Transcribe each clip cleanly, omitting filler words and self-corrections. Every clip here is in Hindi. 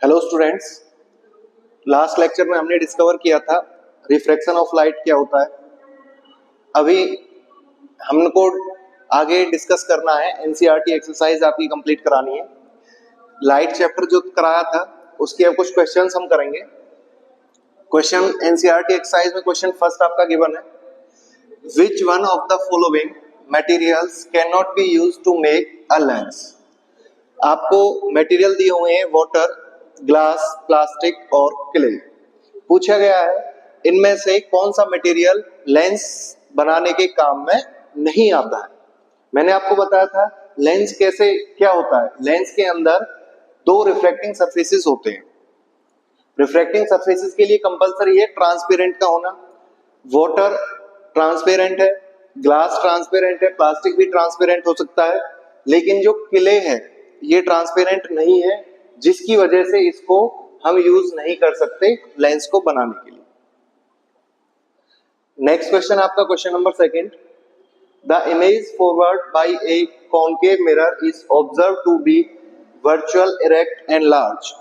हेलो स्टूडेंट्स, लास्ट लेक्चर में हमने डिस्कवर किया था रिफ्रैक्शन ऑफ लाइट क्या होता है। अभी हमको आगे डिस्कस करना है, एनसीईआरटी एक्सरसाइज आपकी कंप्लीट करानी है। लाइट चैप्टर जो कराया था उसके अब कुछ क्वेश्चंस हम करेंगे। क्वेश्चन एनसीईआरटी एक्सरसाइज में क्वेश्चन फर्स्ट आपका गिवन है, which one of the following materials can not be used to make a lens. आपको मटेरियल दिए हुए हैं वाटर, ग्लास, प्लास्टिक और क्ले। पूछा गया है इनमें से कौन सा मटेरियल लेंस बनाने के काम में नहीं आता है। मैंने आपको बताया था लेंस कैसे क्या होता है। लेंस के अंदर दो रिफ्लेक्टिंग सरफेसेस होते हैं। रिफ्लेक्टिंग सरफेसेस के लिए कंपलसरी है ट्रांसपेरेंट का होना। वाटर ट्रांसपेरेंट है, ग्लास ट्रांसपेरेंट है, प्लास्टिक भी ट्रांसपेरेंट हो सकता है, लेकिन जो क्ले है ये ट्रांसपेरेंट नहीं है, जिसकी वजह से इसको हम यूज नहीं कर सकते लेंस को बनाने के लिए। नेक्स्ट क्वेश्चन आपका question number second, the image formed by a concave mirror is observe to be virtual, erect and large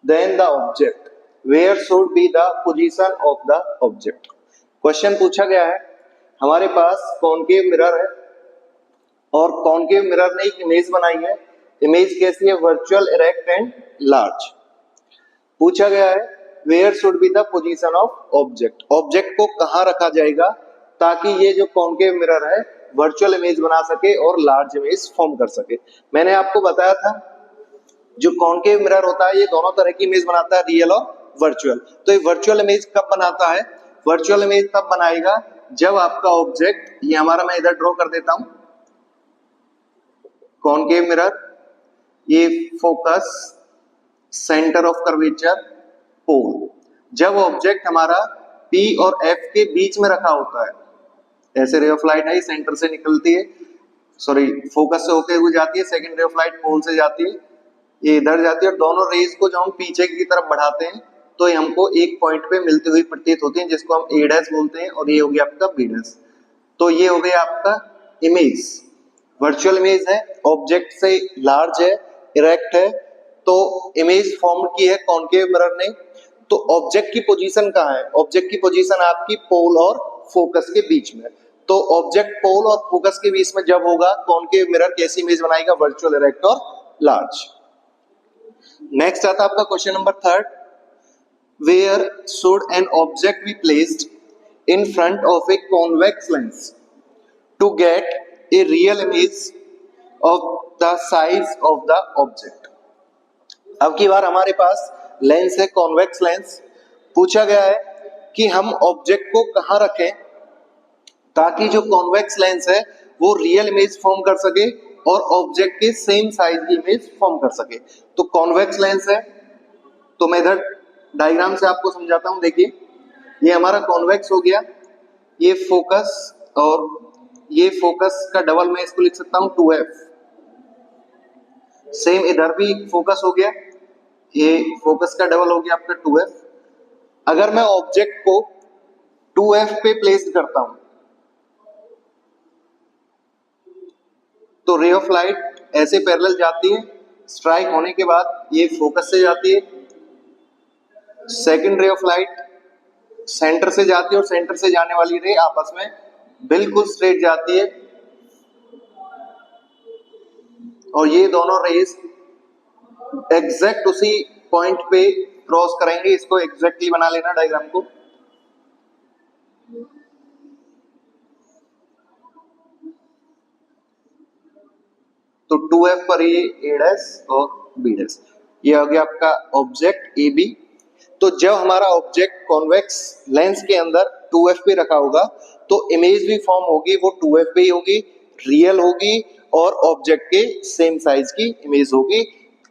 than the object, where should be the position of the object. Question पूछा गया है, हमारे पास कॉनकेव मिरर है और कॉनकेव मिरर ने एक इमेज बनाई है। इमेज कैसी है? Virtual, erect and large. पूछा गया है where should be the position of object, object को कहां रखा जाएगा ताकि ये जो कॉनकेव मिरर है वर्चुअल इमेज बना सके और लार्ज इमेज फॉर्म कर सके। मैंने आपको बताया था जो कॉनकेव मिरर होता है ये दोनों तरह की इमेज बनाता है, रियल और वर्चुअल। तो ये वर्चुअल इमेज कब बनाता है? वर्चुअल इमेज तब बनाएगा जब आपका ऑब्जेक्ट, ये हमारा मैं इधर ड्रॉ कर देता हूं कॉनकेव मिरर, ये फोकस, सेंटर ऑफ कर्वेचर, पोल। जब ऑब्जेक्ट हमारा P और F के बीच में रखा होता है, ऐसे रे ऑफ लाइट है सेंटर से निकलती है, सॉरी फोकस से होके हुए जाती है, second ray of light pole से जाती है, ये इधर जाती है और दोनों रेज को जब हम पीछे की तरफ बढ़ाते हैं तो ये हमको एक पॉइंट पे मिलती हुई प्रतीत होती है, जिसको हम A डैश बोलते हैं, और ये हो गया आपका B डैश। तो ये हो गया आपका इमेज, वर्चुअल इमेज है, ऑब्जेक्ट से लार्ज है, इरेक्ट है, तो इमेज फॉर्म की है कॉनकेव मिरर ने। तो ऑब्जेक्ट की पोजीशन कहाँ है? ऑब्जेक्ट की पोजीशन आपकी पोल और फोकस के बीच में। तो ऑब्जेक्ट पोल और फोकस के बीच में जब होगा कॉनकेव मिरर कैसी इमेज बनाएगा? वर्चुअल, इरेक्ट और लार्ज। नेक्स्ट आता है आपका question number third, where should an object be placed in front of a convex lens to get a real image of the size of the object. अब की बार हमारे पास लेंस है, कॉन्वेक्स लेंस। पूछा गया है कि हम ऑब्जेक्ट को कहां रखें ताकि जो कॉन्वेक्स लेंस है वो रियल इमेज फॉर्म कर सके और ऑब्जेक्ट के सेम साइज की इमेज फॉर्म कर सके। तो कॉन्वेक्स लेंस है, तो मैं इधर डायग्राम से आपको समझाता हूं। देखिए ये हमारा कॉन्वेक्स हो गया, ये फोकस, और ये फोकस का डबल मैं इसको लिख सकता हूं 2f। सेम इधर भी फोकस हो गया, ये फोकस का डबल हो गया आपका 2f। अगर मैं ऑब्जेक्ट को 2f पे प्लेस करता हूं तो रे ऑफ लाइट ऐसे पैरेलल जाती है, स्ट्राइक होने के बाद ये फोकस से जाती है, second ray of light centre से जाती है और सेंटर से जाने वाली रे आपस में बिल्कुल स्ट्रेट जाती है, और ये दोनों रेस एग्जैक्ट उसी पॉइंट पे क्रॉस करेंगे। इसको एग्जैक्टली बना लेना डायग्राम को। तो 2f पर ये A डैश और B डैश, ये हो गया आपका ऑब्जेक्ट AB। तो जब हमारा ऑब्जेक्ट कॉन्वेक्स लेंस के अंदर 2f पे रखा होगा तो इमेज भी फॉर्म होगी वो 2f पे ही होगी, रियल होगी और ऑब्जेक्ट के सेम साइज की इमेज होगी।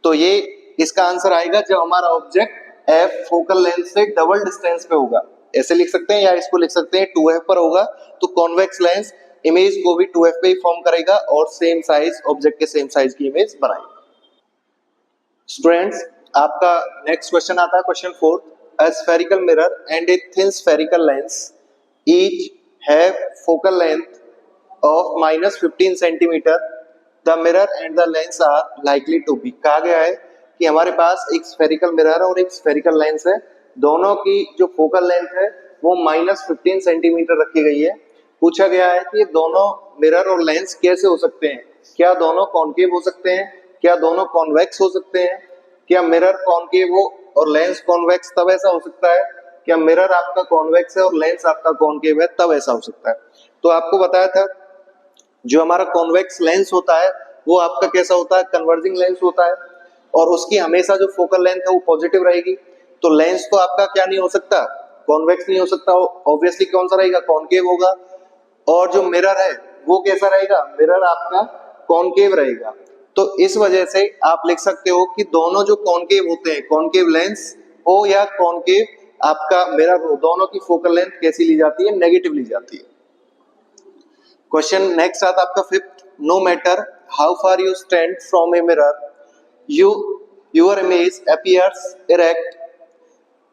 तो ये इसका आंसर आएगा जब हमारा ऑब्जेक्ट F फोकल लेंस से डबल डिस्टेंस पे होगा। ऐसे लिख सकते हैं या इसको लिख सकते हैं 2f पर होगा तो कॉन्वेक्स लेंस इमेज को भी 2f पे ही फॉर्म करेगा और सेम साइज, ऑब्जेक्ट के सेम साइज की इमेज बनाएगा। स्टूडेंट्स आपका नेक्स्ट क्वेश्चन आता है question fourth, a spherical mirror and a thin spherical lens each have focal length of -15 centimetre, the mirror and the lens are likely to be. कहा गया है कि हमारे पास एक स्फेरिकल मिरर और एक स्फेरिकल लेंस है, दोनों की जो फोकल लेंथ है वो -15 सेंटीमीटर रखी गई है। पूछा गया है कि ये दोनों मिरर और लेंस कैसे हो सकते हैं, क्या दोनों कॉन्केव हो सकते हैं, क्या दोनों कॉन्वेक्स हो सकते हैं, क्या मिरर कॉन्केव हो और लेंस कॉन्वेक्स तब ऐसा हो सकता है, क्या मिरर आपका कॉन्वेक्स है और लेंस आपका कॉन्केव है तब ऐसा हो सकता है। तो आपको बताया था जो हमारा कॉन्वेक्स लेंस होता है वो आपका कैसा होता है, कन्वर्जिंग लेंस होता है और उसकी हमेशा जो फोकल लेंथ है वो पॉजिटिव रहेगी। तो लेंस तो आपका क्या नहीं हो सकता, कॉन्वेक्स नहीं हो सकता, ऑब्वियसली कौन सा रहेगा, कॉन्केव होगा। और जो मिरर है वो कैसा रहेगा, मिरर आपका कॉन्केव रहेगा। तो इस वजह से आप लिख सकते हो कि दोनों जो कॉन्केव होते हैं, कॉन्केव लेंस हो या कॉन्केव आपका मिरर हो, दोनों की फोकल लेंथ कैसी ली जाती है, नेगेटिव ली जाती है। क्वेश्चन नेक्स्ट आता आपका fifth, no matter how far you stand from a mirror your image appears erect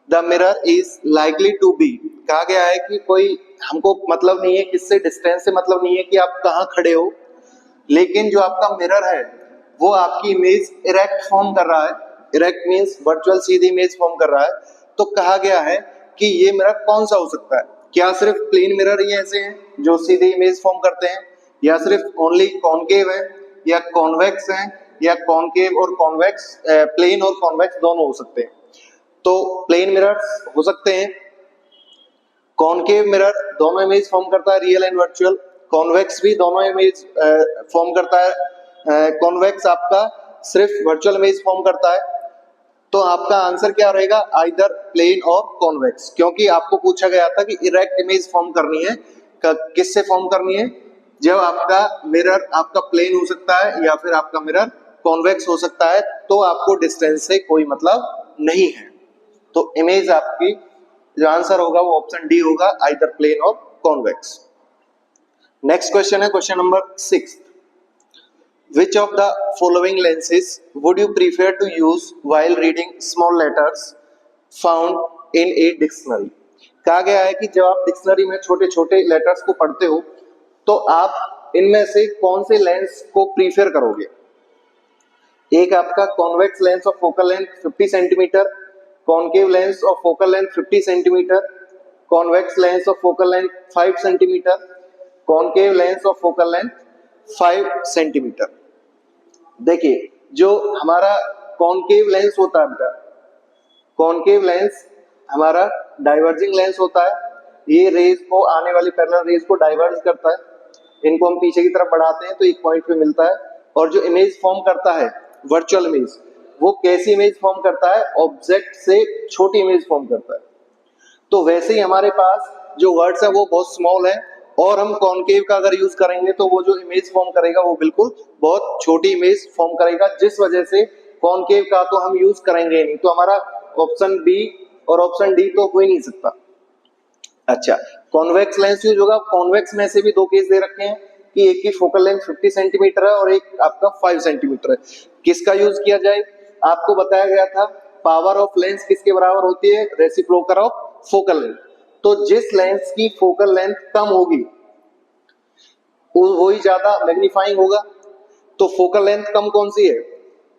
the mirror is likely to be. कहा गया है कि कोई हमको मतलब नहीं है, किससे डिस्टेंस से मतलब नहीं है कि आप कहाँ खड़े हो, लेकिन जो आपका मिरर है वो आपकी इमेज इरेक्ट फॉर्म कर रहा है। इरेक्ट मींस वर्चुअल सीधी इमेज फॉर्म कर रहा है। तो कहा गया है कि ये मिरर कौन सा हो सकता है, क्या सिर्फ प्लेन मिरर ही ऐसे हैं जो सीधी इमेज फॉर्म करते हैं, या सिर्फ ओनली कॉन्केव है, या कॉन्वेक्स है, या कॉन्केव और कॉन्वेक्स, प्लेन और कॉन्वेक्स दोनों हो सकते हैं। तो प्लेन मिरर्स हो सकते हैं, कॉन्केव मिरर दोनों इमेज फॉर्म करता है, रियल एंड वर्चुअल, कॉन्वेक्स भी दोनों इमेज फॉर्म करता है, कॉन्वेक्स आपका सिर्फ वर्चुअल इमेज फॉर्म करता है। तो आपका आंसर क्या रहेगा, आइदर प्लेन और कॉन्वेक्स, क्योंकि आपको पूछा गया था कि इरेक्ट इमेज फॉर्म करनी है, किससे फॉर्म करनी है, जब आपका मिरर आपका प्लेन हो सकता है या फिर आपका मिरर कॉन्वेक्स हो सकता है, तो आपको डिस्टेंस से कोई मतलब नहीं है। तो इमेज आपकी जो आंसर होगा वो ऑप्शन डी होगा, आइदर प्लेन और कॉन्वेक्स। नेक्स्ट क्वेश्चन है question number 6, which of the following lenses would you prefer to use while reading small letters found in a dictionary। कहा गया है कि जब आप डिक्शनरी में छोटे छोटे लेटर्स को पढ़ते हो तो आप इनमें से कौन से लेंस को प्रीफर करोगे। एक आपका convex lens of focal length 50 centimetre, concave lens of focal length 50 centimetre, convex lens of focal length 5 centimetre, concave lens of focal length 5 centimetre. देखिए जो हमारा कॉन्केव लेंस होता है बेटा, कॉन्केव लेंस हमारा डाइवर्जिंग लेंस होता है, ये रेज को, आने वाली पैरेलल रेज को डाइवर्ज करता है, इनको हम पीछे की तरफ बढ़ाते हैं तो एक पॉइंट पे मिलता है। और जो इमेज फॉर्म करता है वर्चुअल इमेज, वो कैसी इमेज फॉर्म करता है, ऑब्जेक्ट से छोटी इमेज फॉर्म करता है। तो वैसे ही हमारे पास जो वर्ड्स है वो बहुत स्मॉल है, और हम कॉन्केव का अगर यूज करेंगे तो वो जो इमेज फॉर्म करेगा वो बिल्कुल बहुत छोटी इमेज फॉर्म करेगा, जिस वजह से कॉन्केव का तो हम यूज करेंगे नहीं। तो हमारा ऑप्शन बी और ऑप्शन डी तो हो ही नहीं सकता। अच्छा, कॉन्वेक्स लेंस यूज होगा, कॉन्वेक्स में से भी दो केस दे रखे हैं कि एक की फोकल लेंथ 50 सेंटीमीटर है और एक आपका 5 सेंटीमीटर है। किसका यूज किया जाए, आपको बताया गया था पावर ऑफ लेंस किसके बराबर होती है, रेसिप्रोकल ऑफ फोकल लेंथ। तो जिस लेंस की फोकल लेंथ कम होगी वही ज्यादा मैग्नीफाइंग होगा। तो फोकल लेंथ कम कौन सी है,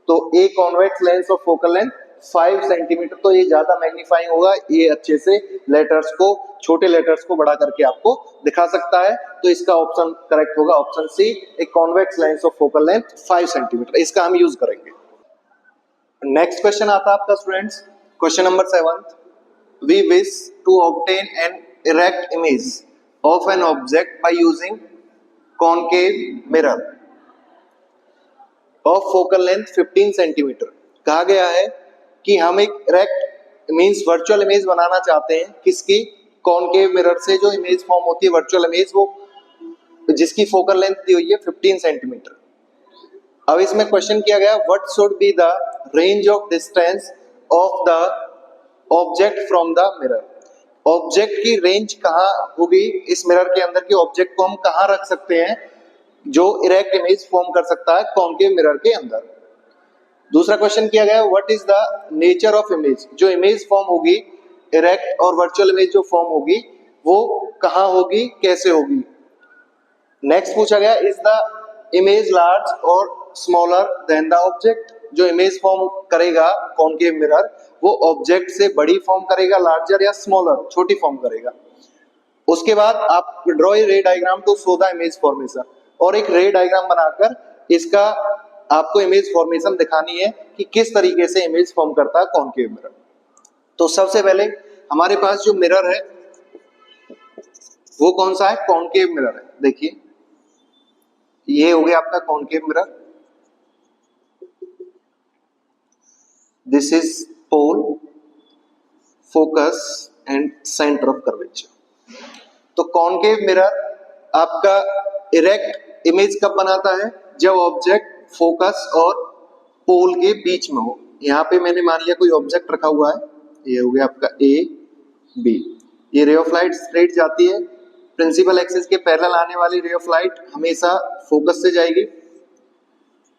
तो ए convex lens of focal length 5 centimetre, तो ये ज्यादा मैग्नीफाइंग होगा, ये अच्छे से लेटर्स को, छोटे लेटर्स को बड़ा करके आपको दिखा सकता है। तो इसका ऑप्शन करेक्ट होगा option C, a convex lens of focal length 5 centimetre, इसका हम यूज करेंगे। नेक्स्ट क्वेश्चन आता है आपका students, question number 7, we wish to obtain an erect image of an object by using concave mirror of focal length 15 centimetre. कहा गया है कि हम एक इरेक्ट मींस वर्चुअल इमेज बनाना चाहते हैं, किसकी, कॉन्केव मिरर से जो इमेज फॉर्म होती है वर्चुअल इमेज, वो जिसकी फोकल लेंथ दी हुई है 15 सेंटीमीटर। अब इसमें क्वेश्चन किया गया what should be the range of distance of the object from the mirror. Object की रेंज कहाँ होगी, इस मिरर के अंदर के ऑब्जेक्ट को हम कहाँ रख सकते हैं जो इरेक्ट इमेज फॉर्म कर सकता है कॉन्केव मिरर के अंदर। दूसरा क्वेश्चन किया गया what is the nature of image, जो इमेज फॉर्म होगी इरेक्ट और वर्चुअल इमेज जो फॉर्म होगी वो कहाँ होगी, कैसे होगी। नेक्स्ट पूछा गया इज द इमेज लार्ज और स्मॉलर देन द ऑब्जेक्ट, जो इमेज फॉर्म करेगा कॉनकेव मिरर, वो ऑब्जेक्ट से बड़ी फॉर्म करेगा, लार्जर या स्मॉलर, छोटी फॉर्म करेगा। उसके बाद आप draw a ray diagram to show the image formation, और एक रे डायग्राम बनाकर इसका आपको इमेज फॉर्मेशन दिखानी है कि किस तरीके से इमेज फॉर्म करता है कॉनकेव मिरर। तो सबसे पहले हमारे पास जो मिरर है वो कौन सा है, कॉनकेव मिरर है। देखिए ये हो गया आपका concave mirror, this is pole, focus and centre of curvature. तो कॉनकेव मिरर आपका इरेक्ट इमेज कब बनाता है, जब ऑब्जेक्ट फोकस और पोल के बीच में हो। यहाँ पे मैंने मान लिया कोई ऑब्जेक्ट रखा हुआ है, ये हो गया आपका ए बी, ये रे ऑफ लाइट स्ट्रेट जाती है, प्रिंसिपल एक्सिस के पैरेलल आने वाली रे ऑफ लाइट हमेशा फोकस से जाएगी,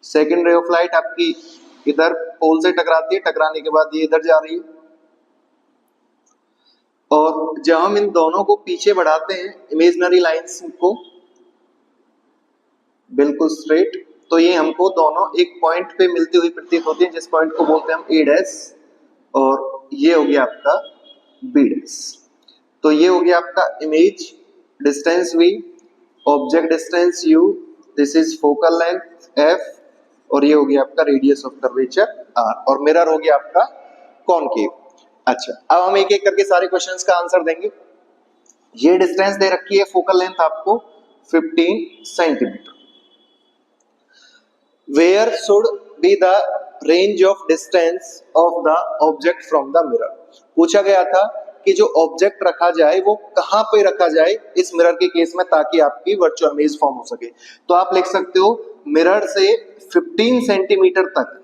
सेकंड रे ऑफ लाइट आपकी इधर पोल से टकराती है, टकराने के बाद ये इधर जा रही है, और जब हम इन दोनों को पीछे बढ़ाते हैं इमेजिनरी लाइंस को बिल्कुल स्ट्रेट, तो ये हमको दोनों एक पॉइंट पे मिलती हुई प्रतीत होती है, जिस पॉइंट को बोलते हैं हम ए डैश, और ये हो गया आपका बी डैश। तो ये हो गया आपका image distance v, object distance u, this is focal length f, और ये हो गया आपका रेडियस ऑफ कर्वेचर r, और मिरर हो गया आपका कॉनकेव। अच्छा, अब हम एक एक करके सारे क्वेश्चंस का आंसर देंगे। ये डिस्टेंस दे रखी है फोकल लेंथ आपको 15 centimetre. Where should be the range of distance of the object from the mirror. पूछा गया था कि जो ऑब्जेक्ट रखा जाए वो कहां पे रखा जाए इस मिरर के केस में, ताकि आपकी वर्चुअल इमेज फॉर्म हो सके। तो आप लिख सकते हो मिरर से 15 सेंटीमीटर तक,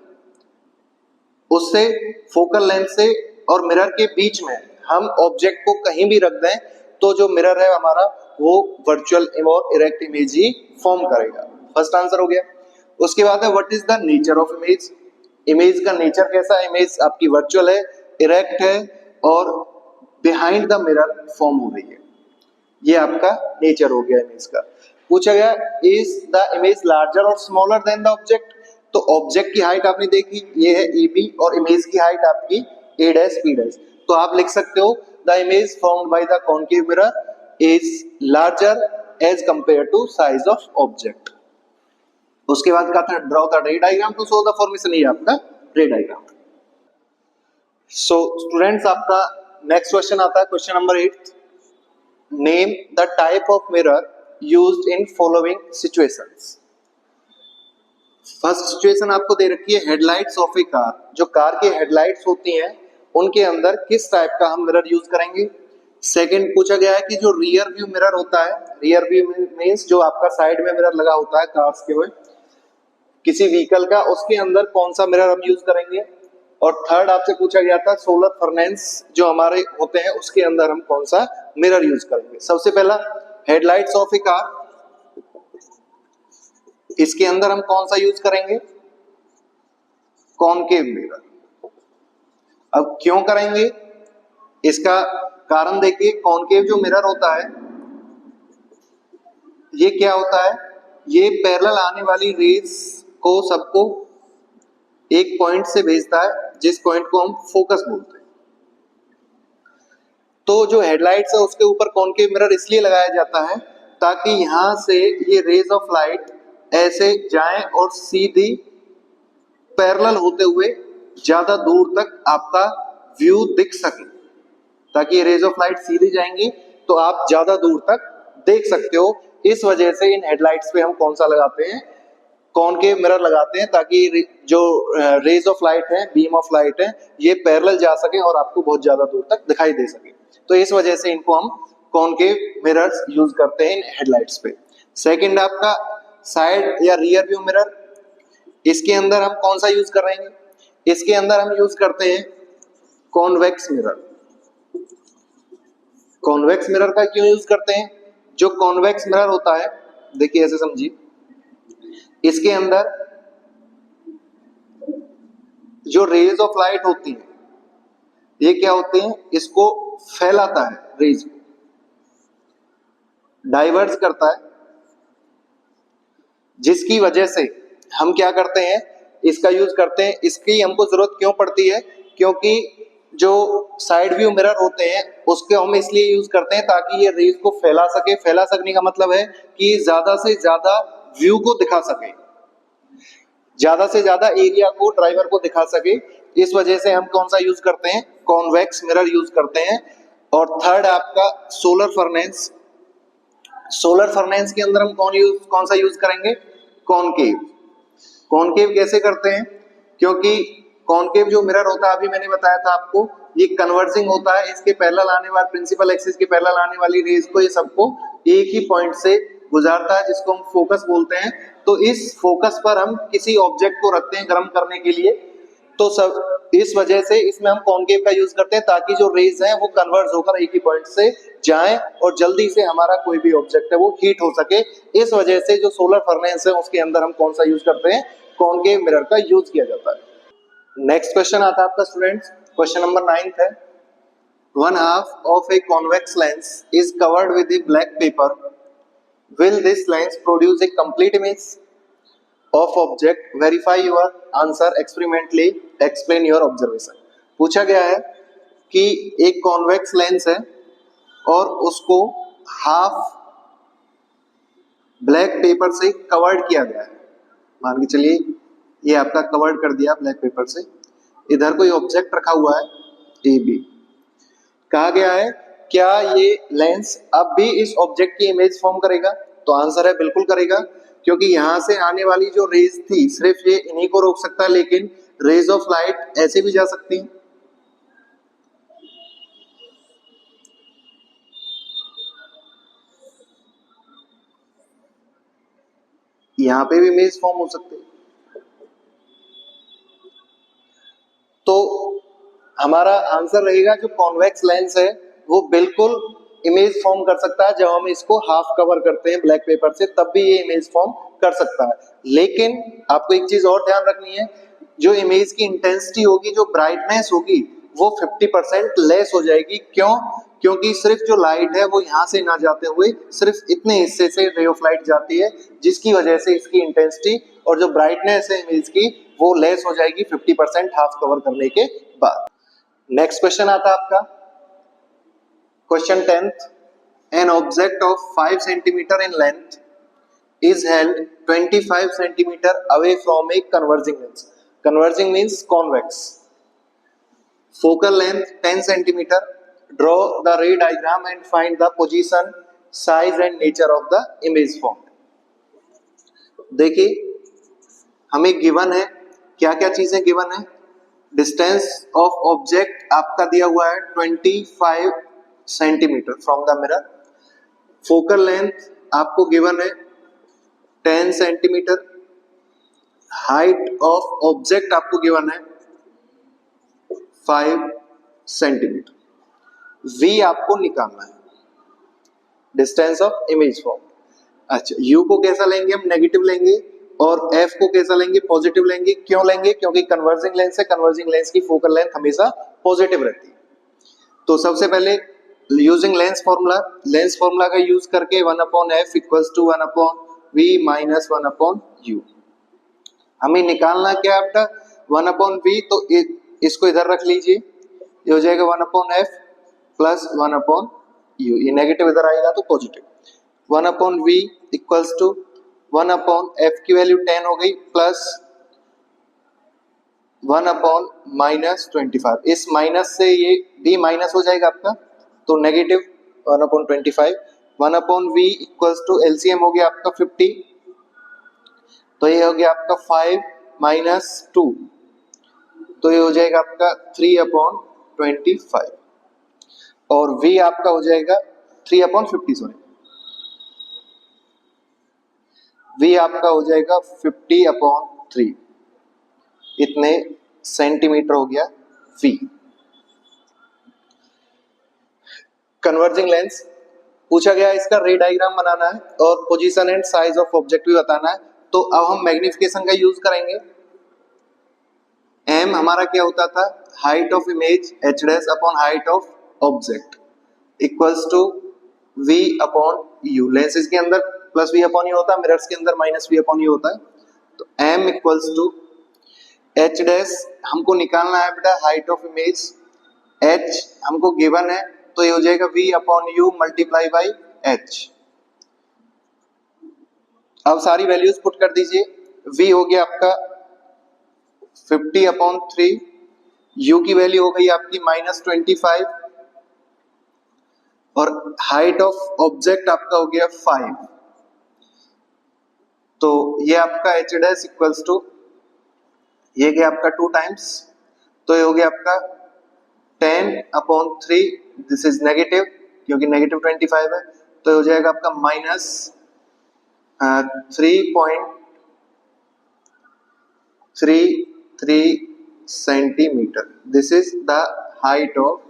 उससे फोकल लेंथ से और मिरर के बीच में हम ऑब्जेक्ट को कहीं भी रख दें तो जो मिरर है हमारा वो वर्चुअल और इरेक्ट इमेज ही फॉर्म करेगा। फर्स्ट आंसर हो गया। उसके बाद है what is the nature of image. Image का नेचर कैसा है, इमेज आपकी वर्चुअल है, इरेक्ट है और बिहाइंड द मिरर फॉर्म हो रही है, ये आपका नेचर हो गया इमेज का। पूछा गया इज द इमेज लार्जर और स्मॉलर देन द ऑब्जेक्ट। तो ऑब्जेक्ट की हाइट आपने देखी, ये है ए बी, और इमेज की हाइट आपकी ए डैश बी डैश। तो आप लिख सकते हो the image formed by the concave mirror is larger as compare to size of object. उसके बाद कहा था draw the ray diagram to show the formation, ये आपका रे डायग्राम। सो स्टूडेंट्स आपका नेक्स्ट क्वेश्चन आता है question number 8। Name the type of mirror used in following situations. First situation आपको दे रखी है हेडलाइट्स ऑफ ए कार। जो कार की हेडलाइट्स होती हैं उनके अंदर किस टाइप का हम मिरर यूज करेंगे। सेकंड पूछा गया है कि जो रियर व्यू मिरर होता है, रियर व्यू मींस जो आपका साइड में मिरर लगा होता है कार्स के में किसी व्हीकल का, उसके अंदर कौन सा मिरर हम यूज करेंगे। और थर्ड आपसे पूछा गया था सोलर फर्नेस जो हमारे होते हैं उसके अंदर हम कौन सा मिरर यूज करेंगे। सबसे पहला हेडलाइट्स ऑफ ए कार, इसके अंदर हम कौन सा यूज करेंगे, कॉनकेव मिरर। अब क्यों करेंगे इसका कारण देखिए, कॉनकेव जो मिरर होता है ये क्या होता है, ये पैरेलल आने वाली रेज को सबको एक पॉइंट से भेजता है जिस पॉइंट को हम फोकस बोलते हैं। तो जो हेडलाइट्स है उसके ऊपर कॉनकेव मिरर इसलिए लगाया जाता है ताकि यहां से ये रेज ऑफ लाइट ऐसे जाएं और सीधी पैरेलल होते हुए ज्यादा दूर तक आपका व्यू दिख सके। ताकि ये रेज ऑफ लाइट सीधी जाएंगी तो आप ज्यादा दूर तक देख सकते हो। इस वजह से इन हेडलाइट्स पे हम कौन सा लगाते हैं, कॉनकेव मिरर लगाते हैं, ताकि जो रेज ऑफ लाइट है, बीम ऑफ लाइट है, ये पैरेलल जा सके और आपको बहुत ज्यादा दूर तक दिखाई दे सके। तो इस वजह से इनको हम कॉनकेव मिरर्स यूज करते हैं इन हेडलाइट्स पे। सेकंड आपका साइड या रियर व्यू मिरर, इसके अंदर हम कौन सा यूज कर रहे हैं, इसके अंदर हम यूज करते हैं कॉन्वेक्स मिरर। कॉन्वेक्स मिरर का क्यों यूज करते हैं, जो कॉन्वेक्स मिरर होता है देखिए ऐसे समझिए, इसके अंदर जो रेज ऑफ लाइट होती हैं ये क्या होते हैं, इसको फैलाता है, रेज को डाइवर्स करता है, जिसकी वजह से हम क्या करते हैं इसका यूज करते हैं। इसकी हमको जरूरत क्यों पड़ती है? क्योंकि जो साइड व्यू मिरर होते हैं उसके हम इसलिए यूज करते हैं ताकि ये रेज को फैला सके। फैला सकने का मतलब है कि ज्यादा से ज्यादा व्यू को दिखा सके, ज्यादा से ज्यादा एरिया को ड्राइवर को दिखा सके। इस वजह से हम कौन सा यूज करते हैं? कॉन्वेक्स मिरर यूज करते हैं। और थर्ड आपका सोलर फर्नेस। सोलर फर्नेस के अंदर हम कौन सा यूज करेंगे? कॉनकेव। कॉनकेव कैसे करते हैं? क्योंकि कॉनकेव जो मिरर होता है, अभी मैंने बताया था आपको, ये कन्वर्जिंग होता है। इसके पैरेलल आने वाले, प्रिंसिपल एक्सिस के पैरेलल आने वाली रेज को ये सबको एक ही पॉइंट से गुजारता है, जिसको हम फोकस बोलते हैं। तो इस फोकस पर हम किसी ऑब्जेक्ट को रखते हैं गर्म करने के लिए। तो सब इस वजह से इसमें हम कॉनकेव का यूज करते हैं ताकि जो रेज है वो कन्वर्ज होकर एक ही पॉइंट से जाएं और जल्दी से हमारा कोई भी ऑब्जेक्ट है वो हीट हो सके। इस वजह से जो सोलर फर्नेस है उसके अंदर हम कौन सा यूज करते हैं? कॉनकेव मिरर का यूज किया जाता है। नेक्स्ट क्वेश्चन आता है आपका स्टूडेंट्स, क्वेश्चन नंबर 9 है। One half of a convex lens is covered with A black pepper. Will this lens produce a complete image of object? Verify your answer experimentally, explain your observation. पूछा गया है कि एक कॉन्वेक्स लेंस है और उसको हाफ ब्लैक पेपर से कवर्ड किया गया है। मान के चलिए ये आपका कवर्ड कर दिया ब्लैक पेपर से। इधर कोई ऑब्जेक्ट रखा हुआ है ए बी। कहा गया है क्या ये लेंस अब भी इस ऑब्जेक्ट की इमेज फॉर्म करेगा? तो आंसर है बिल्कुल करेगा, क्योंकि यहां से आने वाली जो रेज थी सिर्फ ये इन्हीं को रोक सकता है, लेकिन रेज ऑफ लाइट ऐसे भी जा सकती है। यहां पे भी इमेज फॉर्म हो सकती है। तो हमारा आंसर रहेगा जो कॉन्वेक्स लेंस है वो बिल्कुल इमेज फॉर्म कर सकता है। जब हम इसको हाफ कवर करते हैं ब्लैक पेपर से तब भी ये इमेज फॉर्म कर सकता है। लेकिन आपको एक चीज और ध्यान रखनी है, जो इमेज की इंटेंसिटी होगी, जो ब्राइटनेस होगी, वो 50% लेस हो जाएगी। क्यों? क्योंकि सिर्फ जो लाइट है वो यहाँ से ना जाते हुए सिर्फ इतने हिस्से से रे ऑफ लाइट जाती है, जिसकी वजह से इसकी इंटेंसिटी और जो ब्राइटनेस है इमेज की वो लेस हो जाएगी 50% हाफ कवर करने के बाद। नेक्स्ट क्वेश्चन आता है आपका question 10th। An object of 5 centimetre in length is held 25 centimeter away from a converging lens. Converging means convex. Focal length 10 centimeter. Draw the ray diagram and find the position, size and nature of the image formed. देखिए हमें गिवन है, क्या क्या चीजें गिवन है? डिस्टेंस ऑफ ऑब्जेक्ट आपका दिया हुआ है 25 centimetre from the mirror. Focal length आपको गिवन है 10 सेंटीमीटर। हाइट ऑफ ऑब्जेक्ट आपको गिवन है 5 सेंटीमीटर। v आपको निकालना है, डिस्टेंस ऑफ इमेज फॉर्म। अच्छा, u को कैसा लेंगे? हम नेगेटिव लेंगे। और f को कैसा लेंगे? पॉजिटिव लेंगे। क्यों लेंगे? क्योंकि कन्वर्जिंग लेंस है, कन्वर्जिंग लेंस की फोकल लेंथ हमेशा पॉजिटिव रहती है। तो सबसे पहले यूजिंग लेंस फॉर्मूला का यूज करके 1/f equals to 1/v minus 1/u। हमें निकालना क्या है आपका? 1/v। तो इसको इधर रख लीजिए, ये हो जाएगा 1/f प्लस 1/u। ये नेगेटिव इधर आएगा तो positive. 1/v equals to 1/f की वैल्यू 10 हो गई प्लस 1/-25। इस माइनस से ये d माइनस हो जाएगा आपका, तो negative 1/25। 1/v equals to LCM हो गया आपका 50, तो ये हो गया आपका 5 माइनस 2, तो ये हो जाएगा आपका 3/25। और v आपका हो जाएगा 3/50, सॉरी, v आपका हो जाएगा 50/3। इतने सेंटीमीटर हो गया v। कन्वर्जिंग लेंस पूछा गया, इसका रे डायग्राम बनाना है और position and size of object भी बताना है। तो अब हम मैग्निफिकेशन का यूज करेंगे। m हमारा क्या होता था? Height of image h dash upon height of object equals to v upon u। Lenses के अंदर प्लस v अपॉन u होता है, मिरर्स के अंदर माइनस v अपॉन u होता है। तो m equals to H dash हमको निकालना है बेटा हाइट ऑफ इमेज, एच हमको गिवन है तो ये हो जाएगा v upon U multiply by H. अब सारी वैल्यूज पुट कर दीजिए, v हो गया आपका 50/3, u की वैल्यू हो गई आपकी -25 और हाइट ऑफ ऑब्जेक्ट आपका हो गया 5। तो ये आपका एच डैश इक्वल्स टू ये गया आपका 2 टाइम्स, तो ये हो गया आपका 10/3, दिस इज नेगेटिव क्योंकि -25 है, तो ये हो जाएगा आपका -3.33 centimetre. This is the height of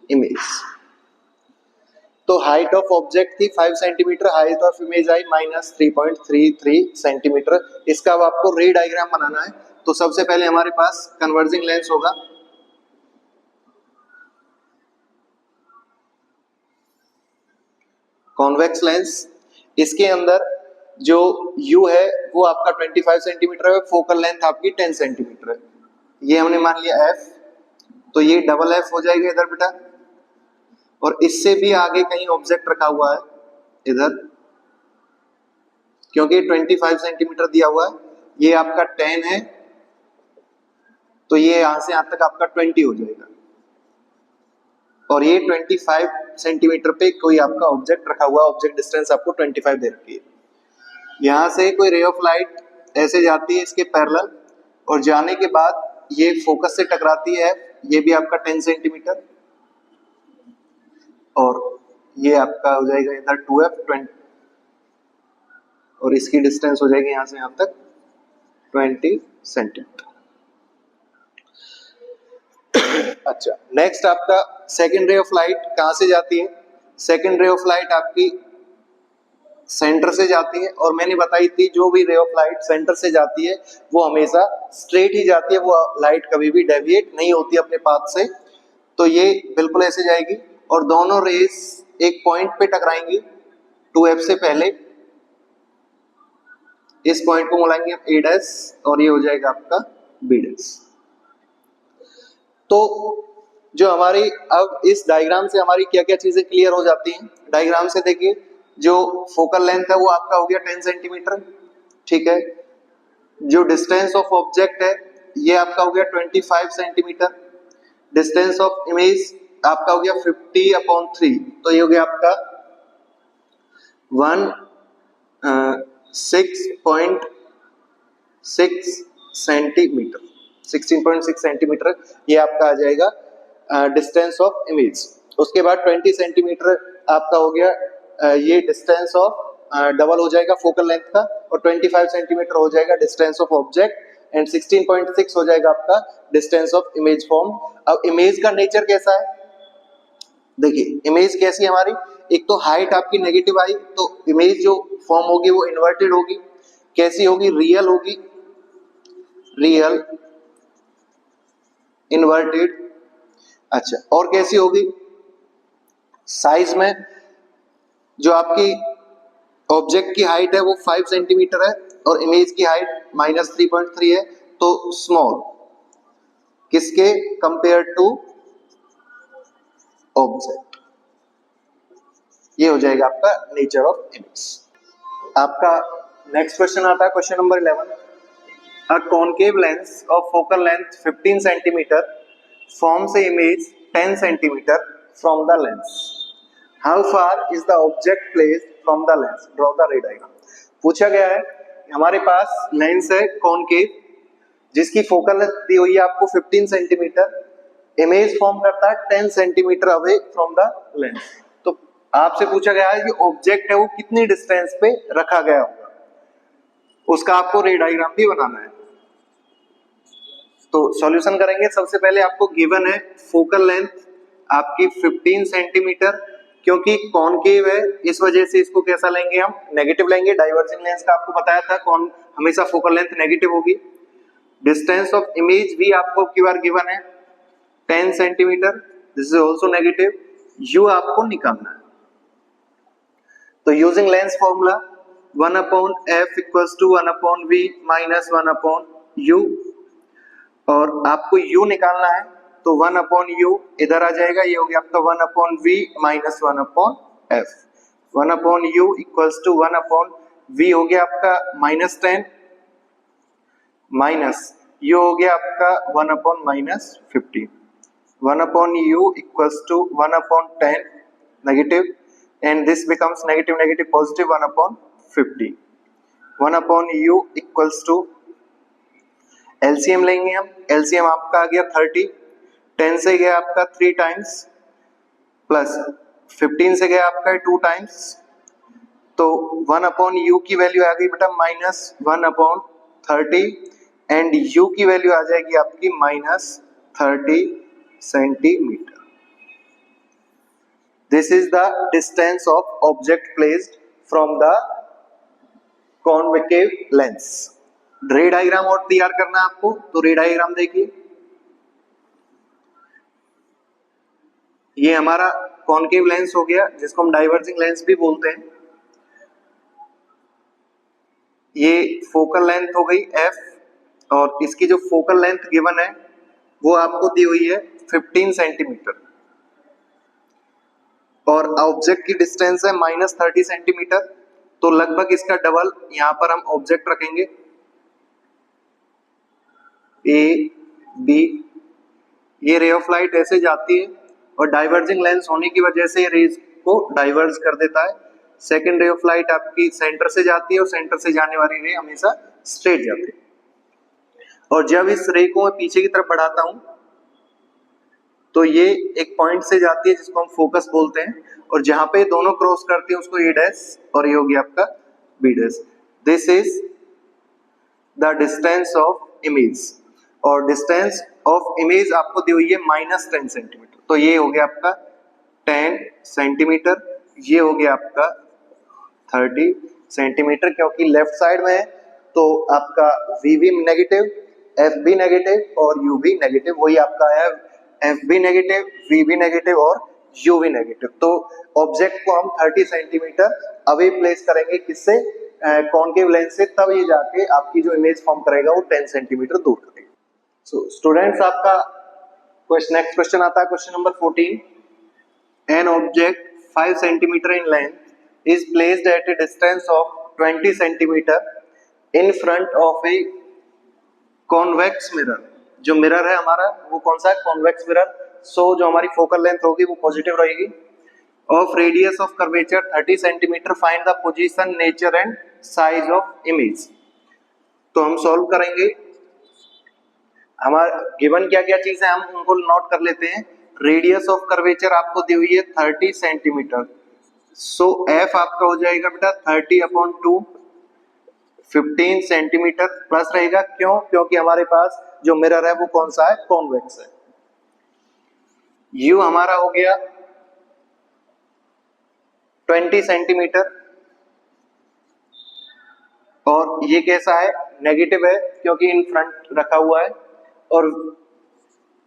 image. तो हाइट ऑफ ऑब्जेक्ट थी 5 centimetre, height of image I -3.33 centimetre. इसका अब आपको रे डायग्राम बनाना है। तो सबसे पहले हमारे पास कन्वर्जिंग लेंस होगा, कॉन्वेक्स लेंस। इसके अंदर जो u है वो आपका 25 सेंटीमीटर है, फोकल लेंथ आपकी 10 सेंटीमीटर है। ये हमने मान लिया f, तो ये डबल f हो जाएगा इधर बेटा, और इससे भी आगे कहीं ऑब्जेक्ट रखा हुआ है इधर, क्योंकि 25 सेंटीमीटर दिया हुआ है, ये आपका 10 है, तो ये यहां से यहां तक आपका 20 हो जाएगा, और ये 25 सेंटीमीटर पे कोई आपका ऑब्जेक्ट रखा हुआ, ऑब्जेक्ट डिस्टेंस आपको 25 दे रखी है। यहां से कोई रे ऑफ लाइट ऐसे जाती है इसके पैरेलल, और जाने के बाद ये फोकस से टकराती है, ये भी आपका 10 सेंटीमीटर, और ये आपका हो जाएगा इधर 2f 20, और इसकी डिस्टेंस हो जाएगी यहां से यहां तक 20 सेंटीमीटर। अच्छा, नेक्स्ट आपका सेकेंड रे ऑफ लाइट कहां से जाती है? सेकेंड रे ऑफ लाइट आपकी सेंटर से जाती है, और मैंने बताई थी जो भी रे ऑफ लाइट सेंटर से जाती है वो हमेशा स्ट्रेट ही जाती है, वो लाइट कभी भी डेविएट नहीं होती अपने पाथ से। तो ये बिल्कुल ऐसे जाएगी और दोनों रेस एक पॉइंट पे टकराएंगी 2f से पहले, इस पॉइंट को बोलेंगे हम a डैश, और ये हो जाएगा आपका b डैश। तो जो हमारी अब इस डायग्राम से हमारी क्या क्या चीजें क्लियर हो जाती हैं? डायग्राम से देखिए, जो फोकल लेंथ है वो आपका हो गया 10 सेंटीमीटर, ठीक है। जो डिस्टेंस ऑफ ऑब्जेक्ट है ये आपका हो गया 25 सेंटीमीटर, डिस्टेंस ऑफ इमेज आपका हो गया 50/3, तो ये हो गया आपका 16.6 सेंटीमीटर, 16.6 सेंटीमीटर ये आपका आ जाएगा डिस्टेंस ऑफ इमेज। उसके बाद 20 सेंटीमीटर आपका हो गया ये डिस्टेंस ऑफ डबल हो जाएगा फोकल लेंथ का, और 25 सेंटीमीटर हो जाएगा डिस्टेंस ऑफ ऑब्जेक्ट, एंड 16.6 हो जाएगा आपका डिस्टेंस ऑफ इमेज फॉर्म। अब इमेज का नेचर कैसा है? देखिए इमेज कैसी है हमारी, एक तो हाइट आपकी नेगेटिव आई, तो इमेज जो फॉर्म होगी वो इन्वर्टेड होगी। कैसी होगी? रियल होगी, रियल इन्वर्टेड। अच्छा, और कैसी होगी? साइज में जो आपकी ऑब्जेक्ट की हाइट है वो 5 सेंटीमीटर है और इमेज की हाइट -3.3 है, तो स्मॉल किसके कंपेयर टू ऑब्जेक्ट। ये हो जाएगा आपका नेचर ऑफ इमेज। आपका नेक्स्ट क्वेश्चन आता है question number 11। A concave lens of focal length 15 centimetre forms a image 10 centimeter from the lens. How far is the object placed from the lens? Draw the ray diagram. पूछा गया है, हमारे पास लेंस है कॉनकेव जिसकी फोकल लेंथ दी हुई है आपको 15 सेंटीमीटर, इमेज फॉर्म करता है 10 centimetre away from the lens. तो आपसे पूछा गया है कि ऑब्जेक्ट है वो कितनी डिस्टेंस पे रखा गया होगा, उसका आपको रे डायग्राम भी बनाना है। तो सॉल्यूशन करेंगे। सबसे पहले आपको गिवन है फोकल लेंथ आपकी 15 सेंटीमीटर, क्योंकि कॉनकेव है इस वजह से इसको कैसा लेंगे हम? नेगेटिव लेंगे। डाइवर्जिंग लेंस का आपको बताया था कौन हमेशा फोकल लेंथ नेगेटिव होगी। डिस्टेंस ऑफ इमेज भी आपको की बार गिवन है 10 centimetre, this is also negative. You आपको निकालना है, तो using lens formula 1/f = 1/v - 1/u। और आपको u निकालना है तो 1/u इधर आ जाएगा, ये हो गया आपका 1/v minus 1/f। 1/u equals to 1/v हो गया आपका -10 माइनस u हो गया आपका 1/-15। 1/u equals to 1/10 negative and this becomes negative negative positive 1/50। 1/u equals to LCM लेंगे हम, LCM आपका आ गया 30, 10 से गया आपका 3 टाइम्स प्लस 15 से गया आपका 2 टाइम्स, तो 1/u की वैल्यू आ गई बेटा -1/30 एंड u की वैल्यू आ जाएगी आपकी -30 centimetre. This is the distance of object placed from the concave lens. Ray diagram और तैयार करना है आपको, तो रे डायग्राम देखिए, ये हमारा कॉन्केव लेंस हो गया जिसको हम डाइवर्जिंग लेंस भी बोलते हैं। ये फोकल लेंथ हो गई f और इसकी जो फोकल लेंथ गिवन है वो आपको दी हुई है 15 सेंटीमीटर और ऑब्जेक्ट की डिस्टेंस है -30 सेंटीमीटर, तो लगभग इसका डबल यहां पर हम ऑब्जेक्ट रखेंगे ए बी। ये रे ऑफ लाइट ऐसे जाती है और डाइवर्जिंग लेंस होने की वजह से रेज को डाइवर्ज कर देता है। सेकेंड रे ऑफ लाइट आपकी सेंटर से जाती है और सेंटर से जाने वाली रे हमेशा स्ट्रेट जाती है। और जब इस रे को मैं पीछे की तरफ बढ़ाता हूं तो ये एक पॉइंट से जाती है जिसको हम फोकस बोलते हैं, और जहां पे दोनों क्रॉस करते हैं उसको ए डैश और ये हो गया आपका B dash. This is the distance of image, और डिस्टेंस ऑफ इमेज आपको दी हुई है -10 सेंटीमीटर, तो ये हो गया आपका 10 सेंटीमीटर, ये हो गया आपका 30 सेंटीमीटर। क्योंकि लेफ्ट साइड में है तो आपका वी भी नेगेटिव, एफ भी नेगेटिव और यू भी नेगेटिव, वही आपका है एफ भी नेगेटिव, वी भी नेगेटिव और यू भी नेगेटिव। तो ऑब्जेक्ट को हम 30 सेंटीमीटर अवे प्लेस करेंगे, किससे, कॉन्केव लेंस से, तब ये जाके आपकी जो इमेज फॉर्म करेगा वो 10 सेंटीमीटर दूर करेगा। सो स्टूडेंट्स आपका नेक्स्ट क्वेश्चन आता है, question number 14। An object 5 centimetre in length is placed at a distance of 20 centimeter in front of a convex mirror। जो मिरर है हमारा वो कौन सा है, कॉन्वेक्स मिरर। सो जो हमारी फोकल लेंथ होगी वो पॉजिटिव रहेगी। Of radius of curvature 30 centimetre, find the position, nature and size of image. तो हम सॉल्व करेंगे, हमारा गिवन क्या क्या चीज है हम उनको नोट कर लेते हैं। रेडियस ऑफ कर्वेचर आपको दी हुई है 30 सेंटीमीटर, सो एफ आपका हो जाएगा बेटा 30/2, 15 सेंटीमीटर प्लस रहेगा, क्यों, क्योंकि हमारे पास जो मिरर है वो कौन सा है, कॉन्वेक्स है। यू हमारा हो गया 20 सेंटीमीटर, और ये कैसा है, नेगेटिव है क्योंकि इन फ्रंट रखा हुआ है, और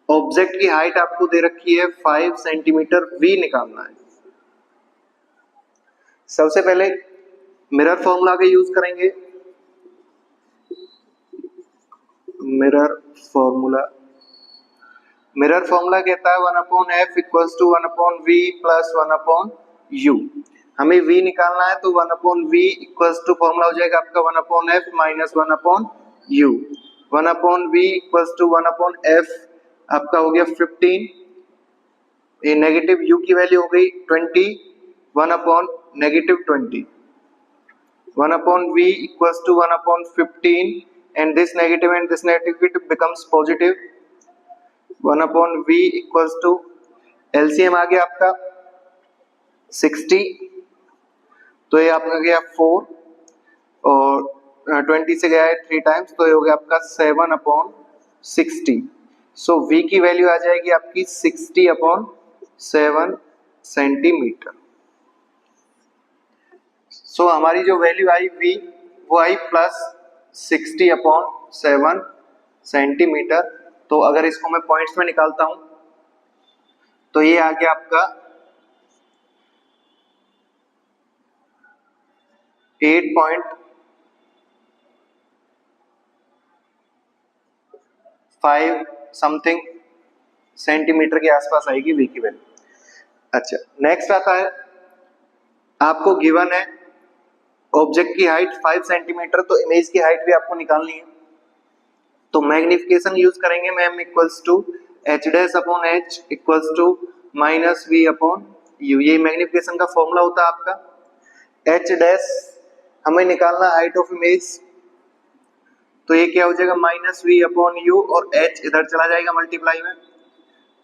ऑब्जेक्ट की हाइट आपको दे रखी है 5 सेंटीमीटर, वी निकालना है। सबसे पहले मिरर फॉर्मूला का यूज करेंगे। मिरर फॉर्मूला कहता है 1/f equals to 1/v plus 1/u। हमें v निकालना है तो 1/v इक्वल्स टू फॉर्मूला हो जाएगा आपका 1/f minus 1/u। 1/v equals to 1/f आपका हो गया 15, ये नेगेटिव u की वैल्यू हो गई 20, 1/-20। 1/v equals to 1/15 and this negative becomes positive। 1/v equals to LCM आ गया आपका 60, तो ये आपका गया 4 और 20 से गया है 3 टाइम्स, तो ये हो गया आपका 7/60। सो v की वैल्यू आ जाएगी आपकी 60/7 सेंटीमीटर। सो हमारी जो वैल्यू आई v वो आई प्लस 60/7 सेंटीमीटर। तो अगर इसको मैं पॉइंट्स में निकालता हूं तो ये आ गया आपका 5 समथिंग सेंटीमीटर के आसपास आएगी v की वैल्यू। अच्छा, नेक्स्ट आता है, आपको गिवन है ऑब्जेक्ट की हाइट 5 सेंटीमीटर, तो इमेज की हाइट भी आपको निकालनी है। तो मैग्निफिकेशन यूज करेंगे ma'am, equals to H dash upon H equals to minus V upon U. ये मैग्निफिकेशन का फॉर्मूला होता है आपका। एच डैश हमें निकालना हाइट ऑफ इमेज, तो ये क्या हो जाएगा माइनस वी अपॉन यू, और एच इधर चला जाएगा मल्टीप्लाई में,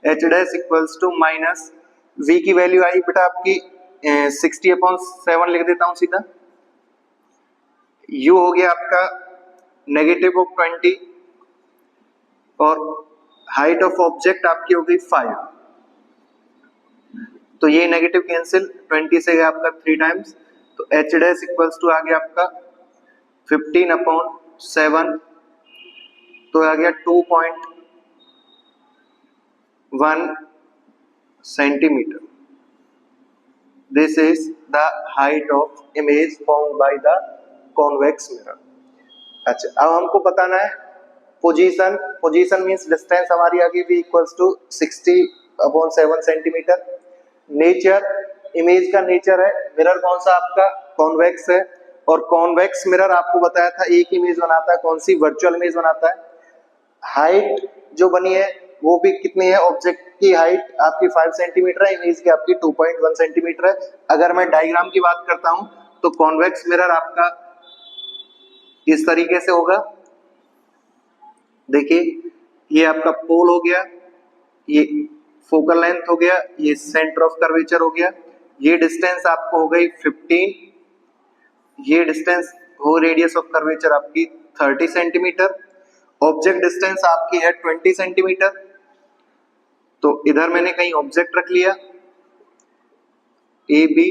H dash equals to minus V की वैल्यू आई बेटा आपकी 60/7 लिख देता हूं सीधा। यू हो गया आपका -20 और हाइट ऑफ ऑब्जेक्ट आपकी हो गई 5, तो ये नेगेटिव कैंसिल, 20 से गया आपका 3 टाइम्स, तो एच डैश इक्वल्स टू आ गया आपका 15/7, तो आ गया 2.1 centimetre. This is the height of image formed by the convex mirror. अच्छा, अब हमको बताना है पोजीशन। पोजीशन मींस डिस्टेंस हमारी आ गई v equals to 60/7 centimetre. Nature, image का नेचर है, मिरर कौन सा आपका कॉन्वेक्स है, और कॉन्वेक्स मिरर आपको बताया था एक इमेज बनाता है, कौन सी वर्चुअल इमेज बनाता है। हाइट जो बनी है वो भी कितनी है, ऑब्जेक्ट की हाइट आपकी 5 सेंटीमीटर है, इमेज की आपकी 2.1 सेंटीमीटर है। अगर मैं डायग्राम की बात करता हूं तो कॉन्वेक्स मिरर आपका इस तरीके से होगा। देखिए, ये आपका पोल हो गया, ये फोकल लेंथ हो गया, ये सेंटर ऑफ कर्वेचर हो गया, ये डिस्टेंस आपको हो गई 15, ये डिस्टेंस हो रेडियस ऑफ कर्वेचर आपकी 30 सेंटीमीटर, ऑब्जेक्ट डिस्टेंस आपकी है 20 सेंटीमीटर। तो इधर मैंने कहीं ऑब्जेक्ट रख लिया ए बी,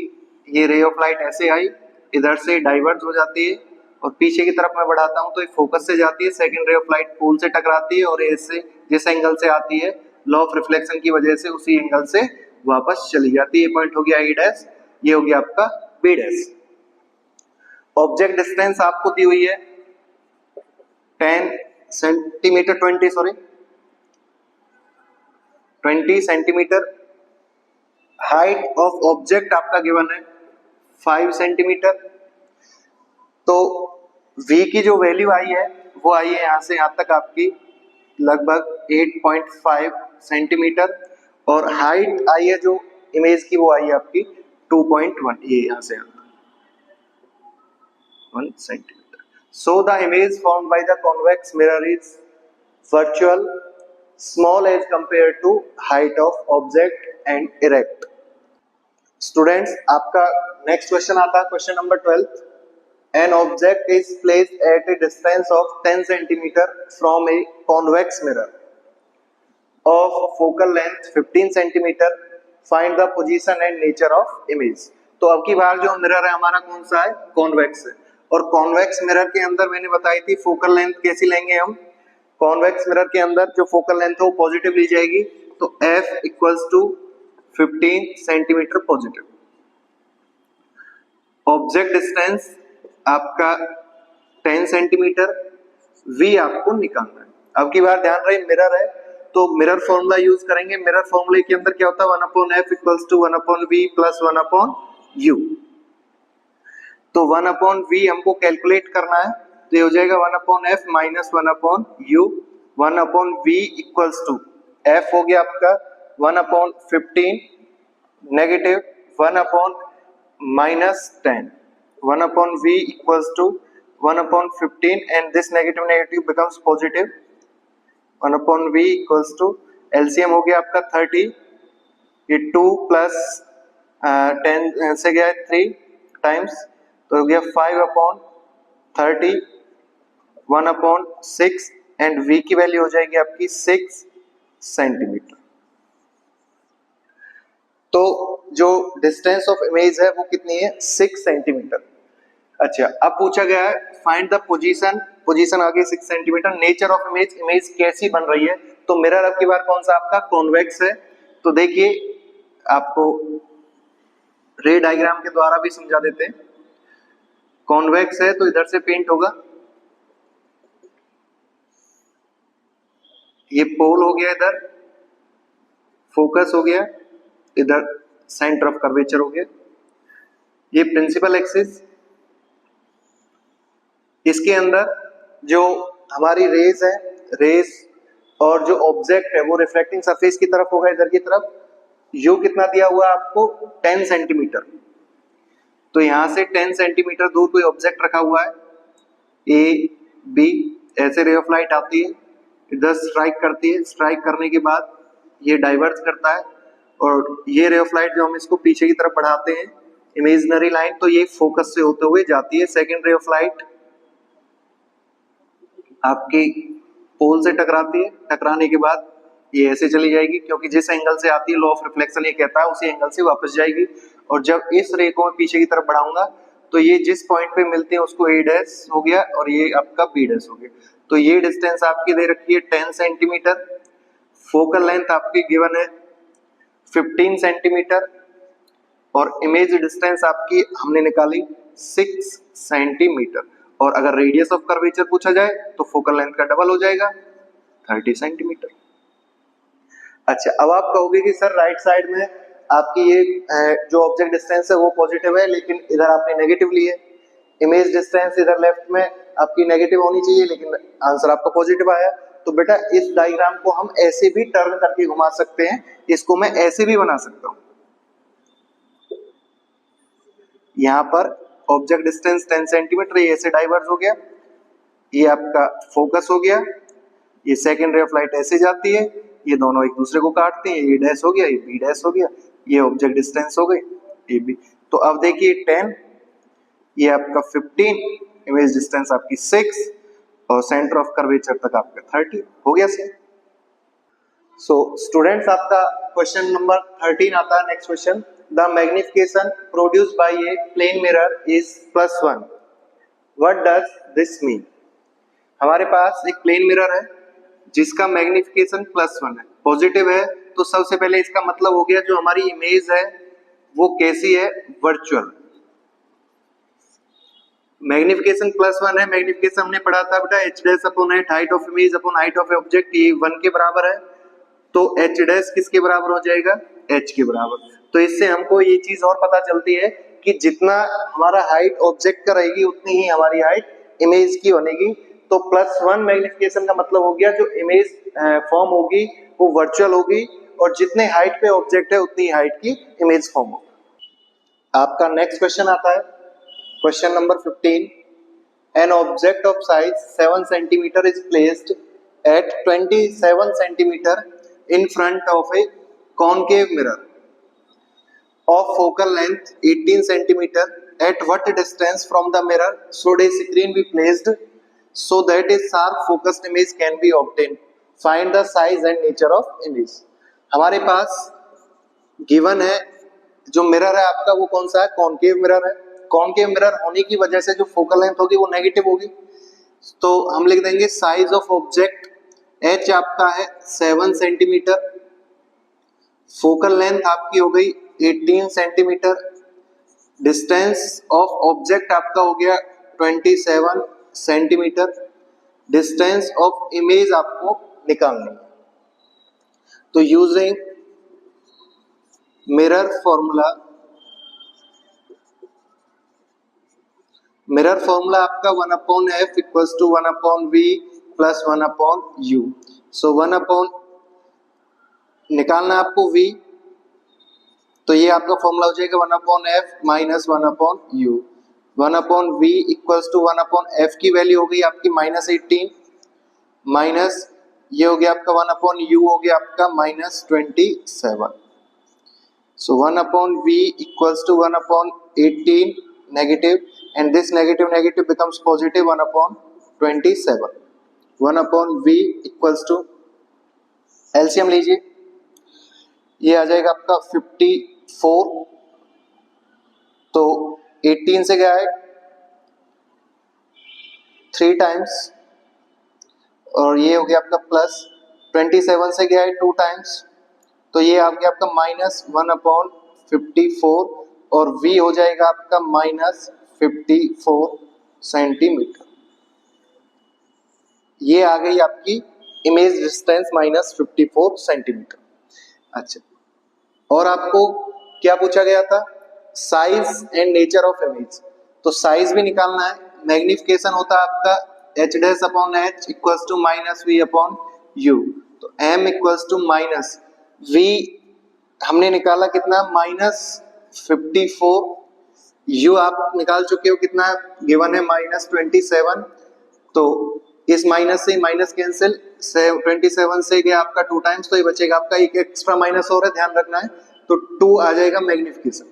ये रे ऑफ लाइट ऐसे आई, इधर से डाइवर्ज हो जाती है और पीछे की तरफ मैं बढ़ाता हूं तो ये फोकस से जाती है, second ray of light pole से टकराती है और इससे जिस एंगल से आती है लॉ ऑफ रिफ्लेक्शन की वजह से उसी एंगल से वापस चली जाती है। ये पॉइंट हो गया ए डैश, ये हो गया आपका बी डैश। ऑब्जेक्ट डिस्टेंस आपको दी हुई है 10 centimetre 20 centimetre. Height of object आपका गिवन है 5 सेंटीमीटर। तो v की जो वैल्यू आई है वो आई है यहां से यहां तक आपकी लगभग 8.5 सेंटीमीटर, और हाइट आई है जो इमेज की वो आई है आपकी 2.1, ये यहां से 1 centimetre. So the image formed by the convex mirror is virtual small as compared to height of object and erect। Students, आपका नेक्स्ट क्वेश्चन आता है question number 12। An object is placed at a distance of 10 cm from a convex mirror of focal length 15 cm. Find the position and nature of image। तो अब की बार जो मिरर है हमारा कौन सा है, कॉन्वेक्स है, और कॉन्वेक्स मिरर के अंदर मैंने बताई थी फोकल लेंथ कैसी लेंगे हम। कॉन्वेक्स मिरर के अंदर जो फोकल लेंथ है वो पॉजिटिव ली जाएगी, तो f equals to 15 centimetre positive. Object distance आपका 10 सेंटीमीटर, v आपको निकालना है। अब की बार ध्यान रहे मिरर है तो मिरर फॉर्मूला यूज करेंगे। मिरर फॉर्मूले के अंदर क्या होता है 1/f equals to 1/v plus 1/u। तो 1/v हमको कैलकुलेट करना है, तो ये हो जाएगा 1/f minus 1/u। 1/v equals to f हो गया आपका 1/15 negative 1/-10। 1/v equals to 1/15 and this negative negative becomes positive। 1/v equals to LCM हो गया आपका 30, ये 2 प्लस 10 से गया 3 टाइम्स, तो हो गया 5/30 1/6 एंड v की वैल्यू हो जाएगी आपकी 6 सेंटीमीटर। तो जो डिस्टेंस ऑफ इमेज है वो कितनी है 6 सेंटीमीटर। अच्छा, अब पूछा गया है फाइंड द पोजीशन, पोजीशन आ गई 6 centimetre. Nature of image, image कैसी बन रही है, तो मिरर अब की बार कौन सा आपका कॉन्वेक्स है। तो देखिए आपको रे डायग्राम के द्वारा भी समझा देते हैं। कॉन्वेक्स है तो इधर से पेंट होगा, ये पोल हो गया, इधर फोकस हो गया, इधर सेंटर ऑफ कर्वेचर हो गया। ये प्रिंसिपल एक्सिस, इसके अंदर जो हमारी रेज है, रेज और जो ऑब्जेक्ट है वो रिफ्लेक्टिंग सरफेस की तरफ होगा, इधर की तरफ। यू कितना दिया हुआ है आपको, 10 सेंटीमीटर। तो यहां से 10 सेंटीमीटर दूर कोई ऑब्जेक्ट रखा हुआ है, ए बी, ऐसे रे ऑफ लाइट आती है, इधर स्ट्राइक करती है, स्ट्राइक करने के बाद ये डाइवर्ज करता है, और ये रे ऑफ लाइट जो हम इसको पीछे की तरफ बढ़ाते हैं इमेजिनरी लाइन, तो ये फोकस से होते हुए जाती है। सेकेंड रे ऑफ लाइट आपकी पोल से टकराती है, टकराने के बाद ये ऐसे चली जाएगी, क्योंकि जिस एंगल से आती है लॉ ऑफ रिफ्लेक्शन ये कहता है उसी एंगल से वापस जाएगी। और जब इस रे को मैं पीछे की तरफ बढ़ाऊंगा तो ये जिस पॉइंट पे मिलते हैं उसको ए डैश हो गया और ये आपका बी डैश हो गया। तो ये डिस्टेंस आपकी दे रखी है 10 सेंटीमीटर, फोकल लेंथ आपकी गिवन है 15 सेंटीमीटर, और इमेज डिस्टेंस आपकी हमने निकाली 6 सेंटीमीटर। और अगर रेडियस ऑफ कर्वेचर पूछा जाए तो फोकल लेंथ का डबल हो जाएगा 30 सेंटीमीटर। अच्छा, अब आप कहोगे कि सर राइट साइड में आपकी ये जो ऑब्जेक्ट डिस्टेंस है वो पॉजिटिव है, लेकिन इधर आपने नेगेटिव ली है। इमेज डिस्टेंस इधर लेफ्ट में आपकी नेगेटिव होनी चाहिए, लेकिन आंसर आपका पॉजिटिव आया। तो बेटा इस डायग्राम को हम ऐसे भी टर्न करके घुमा सकते हैं, इसको मैं ऐसे भी बना सकता हूं। यहां पर ऑब्जेक्ट डिस्टेंस 10 सेंटीमीटर, ये ऐसे डाइवर्ज हो गया, ये आपका फोकस हो गया, ये सेकेंड रे ऑफ लाइट ऐसे जाती है, ये दोनों एक दूसरे को काटते हैं, ये डैश हो गया, ये बी डैश हो गया, ये ऑब्जेक्ट डिस्टेंस हो गई ए बी। तो अब देखिए 10, ये आपका 15, इमेज डिस्टेंस आपकी 6 और सेंटर ऑफ कर्वेचर तक आपका 30 हो गया सर। सो स्टूडेंट्स आपका क्वेश्चन नंबर 13 आता है। Next question, the magnification produced by a plane mirror is +1, what does this mean. हमारे पास एक प्लेन मिरर है जिसका मैग्निफिकेशन +1 है, पॉजिटिव है, तो सबसे पहले इसका मतलब हो गया जो हमारी इमेज है वो कैसी है, वर्चुअल। मैग्निफिकेशन +1 है, मैग्निफिकेशन हमने पढ़ा था बेटा h dash upon height, height of image upon height of object, ये 1 के बराबर है। तो h डैश किसके बराबर हो जाएगा, h के बराबर। तो इससे हमको ये चीज और पता चलती है कि जितना हमारा हाइट ऑब्जेक्ट का रहेगी उतनी ही हमारी हाइट इमेज की बनेगी। तो +1 मैग्निफिकेशन का मतलब हो गया जो इमेज फॉर्म होगी वो वर्चुअल होगी, और जितने हाइट पे ऑब्जेक्ट है उतनी हाइट की इमेज फॉर्म होगी। आपका नेक्स्ट क्वेश्चन आता है, question number 15, an object of size 7 centimetre is placed at 27 centimetre in front of a concave mirror of focal length 18 centimeter. At what distance from the mirror should a screen be placed so that a sharp focused image can be obtained? Find the size and nature of image. हमारे पास गिवन है जो मिरर है आपका वो कौन सा है, कॉन्केव मिरर है। कॉन्केव मिरर होने की वजह से जो फोकल लेंथ होगी वो नेगेटिव होगी, तो हम लिख देंगे साइज ऑफ ऑब्जेक्ट h आपका है 7 सेंटीमीटर, फोकल लेंथ आपकी हो गई 18 सेंटीमीटर, डिस्टेंस ऑफ ऑब्जेक्ट आपका हो गया 27 सेंटीमीटर, डिस्टेंस ऑफ इमेज आपको निकालनी। तो using mirror formula, mirror formula आपका 1/f equals to 1/v plus 1/u। सो 1 निकालना आपको v, तो ये आपका फॉर्मूला हो जाएगा 1/f minus 1/u। 1/v equals to 1/f की वैल्यू हो गई आपकी -18, माइनस ये हो गया आपका 1/u हो गया आपका -27। So 1/v equals to 1/18 negative, and this negative becomes positive 1/27। 1/v equals to LCM लीजिए, ये आ जाएगा आपका 54, तो 18 से गया है 3 टाइम्स, और ये हो गया आपका प्लस 27 से गया है 2 टाइम्स, तो ये आ गया आपका -1/54, और v हो जाएगा आपका -54 सेंटीमीटर। ये आ गई आपकी इमेज डिस्टेंस -54 सेंटीमीटर। अच्छा, और आपको क्या पूछा गया था? Size and nature of image. तो साइज भी निकालना है। मैग्निफिकेशन होता है आपका h dash upon h equals to minus v upon u। तो m equals to minus v हमने निकाला कितना? -54। u आप निकाल चुके हो कितना गिवन है? -27। तो इस माइनस से माइनस कैंसिल, 27 से गया आपका 2 टाइम्स, तो ये बचेगा आपका एक एक्स्ट्रा माइनस और है, ध्यान रखना है। तो 2 आ जाएगा मैग्निफिकेशन।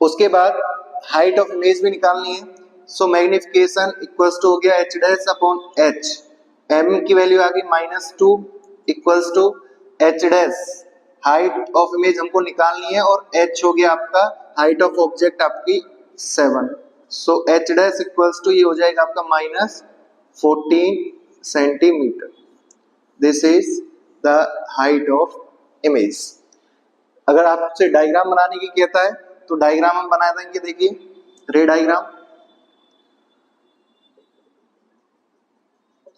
उसके बाद हाइट ऑफ इमेज भी निकालनी है। सो मैग्निफिकेशन इक्वल्स टू हो गया h dash upon h, m की वैल्यू आ गई -2 equals to h dash, height of image हमको निकालनी है और h हो गया आपका हाइट ऑफ ऑब्जेक्ट आपकी 7। सो h डैश इक्वल्स टू ये हो जाएगा आपका -14 centimetre. This is the height of image. अगर आपसे डायग्राम बनाने की कहता है तो डायग्राम हम बना देंगे। देखिए रे डायग्राम,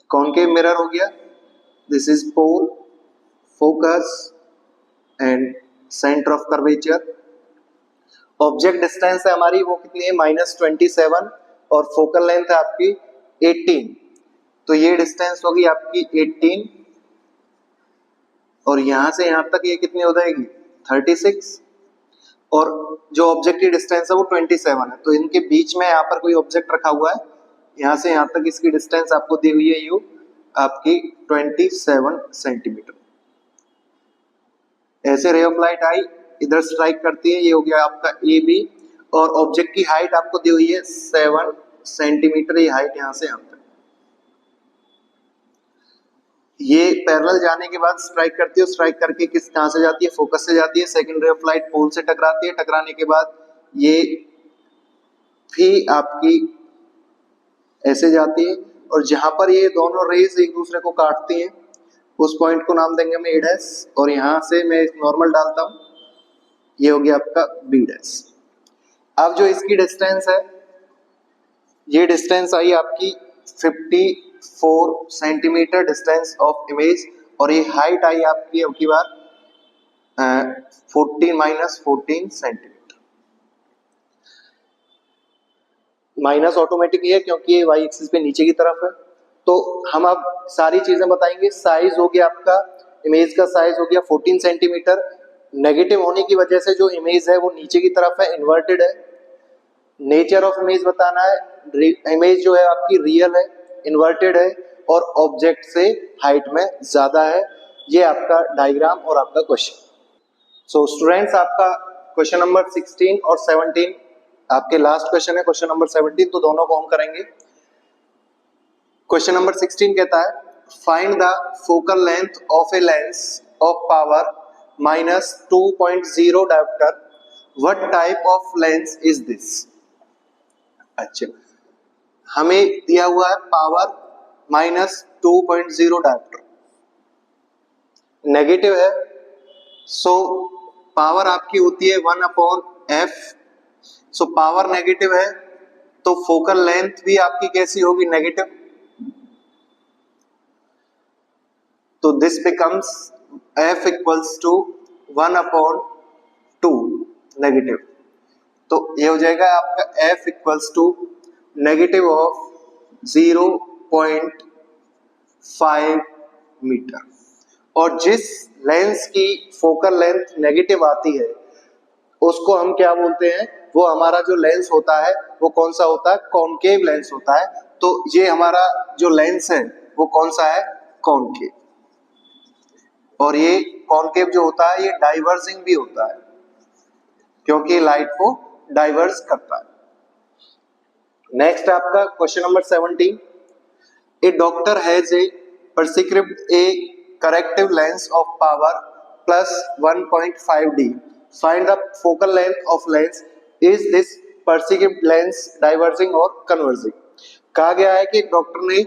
कॉनकेव मिरर हो गया, this is pole, focus and centre of curvature. Object distance है हमारी वो कितनी है? -27 और फोकल लेंथ है आपकी 18। तो ये डिस्टेंस होगी आपकी 18 और यहां से यहां तक ये कितनी हो जाएगी? 36। और जो ऑब्जेक्ट की डिस्टेंस है वो 27 है। तो इनके बीच में यहाँ पर कोई ऑब्जेक्ट रखा हुआ है, यहाँ से यहाँ तक इसकी डिस्टेंस आपको दी हुई है यू आपकी 27 सेंटीमीटर। ऐसे रे ऑफ लाइट आई इधर स्ट्राइक करती है, ये हो गया आपका ए बी, और ऑब्जेक्ट की हाइट आपको दी हुई है 7 सेंटीमीटर, ये हाइट यहाँ से यहाँ तक। ये पैरेलल जाने के बाद स्ट्राइक करती है, स्ट्राइक करके किस कहां से जाती है? फोकस से जाती है। Second ray of light pole से टकराती है, टकराने के बाद ये भी आपकी ऐसे जाती है और जहां पर ये दोनों रेज एक दूसरे को काटती हैं उस पॉइंट को नाम देंगे हम ए डैश, और यहां से मैं नॉर्मल डालता हूं, ये हो गया आपका बी डैश। अब जो इसकी डिस्टेंस है, ये डिस्टेंस आई आपकी 54 सेंटीमीटर डिस्टेंस ऑफ इमेज, और ये हाइट आई आपकी अब की बार 14 सेंटीमीटर। माइनस ऑटोमेटिक है क्योंकि ये वाई एक्सिस पे नीचे की तरफ है। तो हम अब सारी चीजें बताएंगे। साइज हो गया आपका, इमेज का साइज हो गया 14 सेंटीमीटर। नेगेटिव होने की वजह से जो इमेज है वो नीचे की तरफ है, इन्वर्टेड है। नेचर ऑफ इमेज बताना है, इमेज जो है आपकी रियल है, इन्वर्टेड है और ऑब्जेक्ट से हाइट में ज्यादा है। ये आपका डायग्राम और आपका क्वेश्चन। सो स्टूडेंट्स, आपका क्वेश्चन नंबर 16 और 17 आपके लास्ट क्वेश्चन है, क्वेश्चन नंबर 17, तो दोनों को हम करेंगे। क्वेश्चन नंबर 16 कहता है find the focal length of a lens of power -2.0 dioptre, what type of lens is this. अच्छा, हमें दिया हुआ है पावर -2.0 डायोप्टर, नेगेटिव है। सो पावर आपकी होती है 1/f। सो पावर नेगेटिव है तो फोकल लेंथ भी आपकी कैसी होगी? नेगेटिव। तो this becomes f equals to 1/2 negative. तो ये हो जाएगा आपका f equals to negative of 0.5 metre. और जिस लेंस की फोकल लेंथ नेगेटिव आती है उसको हम क्या बोलते हैं? वो हमारा जो लेंस होता है वो कौन सा होता है? कॉनकेव लेंस होता है। तो ये हमारा जो लेंस है वो कौन सा है? कॉनकेव। और ये कॉनकेव जो होता है ये डाइवर्जिंग भी होता है क्योंकि लाइट को डाइवर्स करता है। नेक्स्ट आपका question number 17, A doctor has a prescribed a corrective lens of power +1.5D. Find the focal length of lens. Is this prescribed lens diverging or converging? कहा गया है कि डॉक्टर ने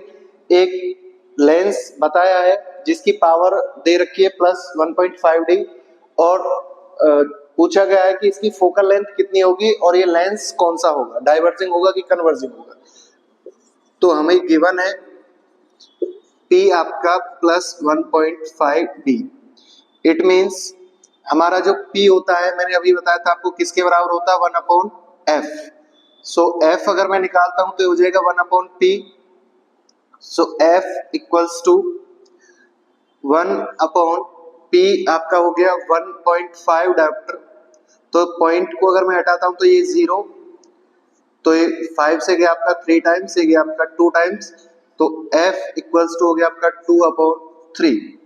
एक लेंस बताया है जिसकी पावर दे रखी है +1.5D और पूछा गया है कि इसकी फोकल लेंथ कितनी होगी और ये लेंस कौन सा होगा, डाइवर्जिंग होगा कि कन्वर्जिंग होगा। तो हमें गिवन है P आपका +1.5D। इट मीन्स हमारा जो P होता है, मैंने अभी बताया था आपको किसके बराबर होता है, 1/F। सो F अगर मैं निकालता हूं तो हो जाएगा 1/P। So F equals to 1/P आपका हो गया 1.5 डायोप्टर। तो पॉइंट को अगर मैं हटाता हूं तो ये 0, तो ये 5 से गया आपका 3 टाइम्स, ये गया आपका 2 टाइम्स, तो F इक्वल्स टू हो गया आपका 2/3,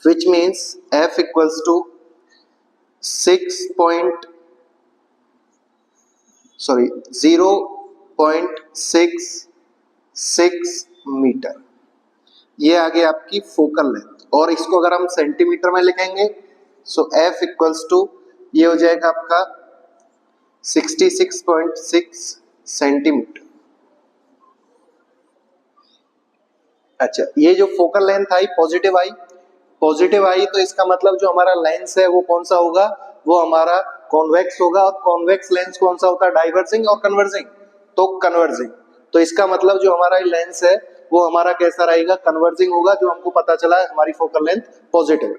which means F equals to 0.66 metre. ये आ गई आपकी फोकल लेंथ। और इसको अगर हम सेंटीमीटर में लिखेंगे सो F इक्वल्स टू ये हो जाएगा आपका 66.6 सेंटीमीटर। अच्छा, ये जो फोकल लेंथ आई पॉजिटिव आई तो इसका मतलब जो हमारा लेंस है वो कौन सा होगा, वो हमारा कॉन्वेक्स होगा। और कॉन्वेक्स लेंस कौन सा होता है, डाइवर्जिंग और कन्वर्जिंग, तो कन्वर्जिंग। तो इसका मतलब जो हमारा लेंस है वो हमारा कैसा रहेगा, कन्वर्जिंग होगा, जो हमको पता चला है हमारी फोकल लेंथ पॉजिटिव है।